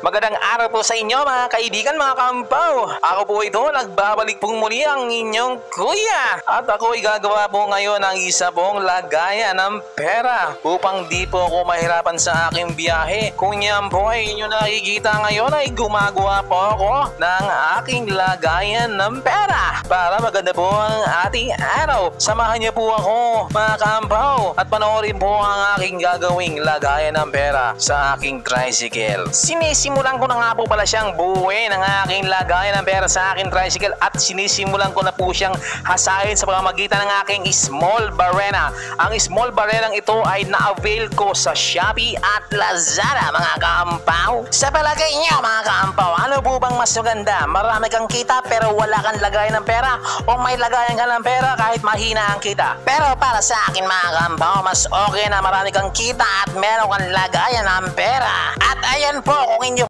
Magandang araw po sa inyo mga kaibigan, mga kampaw. Ako po ito, nagbabalik pong muli ang inyong kuya. At ako ay gagawa po ngayon ng isa pong lagayan ng pera upang di po ako mahirapan sa aking biyahe. Kung yan po ay inyo nakikita ngayon ay gumagawa po ako ng aking lagayan ng pera para maganda po ang ating araw. Samahan niyo po ako mga kampaw at panoorin po ang aking gagawing lagayan ng pera sa aking tricycle. Sinisimulan ko na nga po pala siyang buuin ang aking lagayan ng pera sa aking tricycle at sinisimulan ko na po siyang hasain sa pamamagitan ng aking small barena. Ang small barena ito ay na-avail ko sa Shopee at Lazada mga kaampaw. Sa palagay niyo mga kaampaw, ano po bang mas maganda? Marami kang kita pero wala kang lagayan ng pera o may lagayan ka ng pera kahit mahina ang kita? Pero para sa akin mga kaampaw, mas okay na marami kang kita at meron kang lagayan ng pera. At ayan po, kung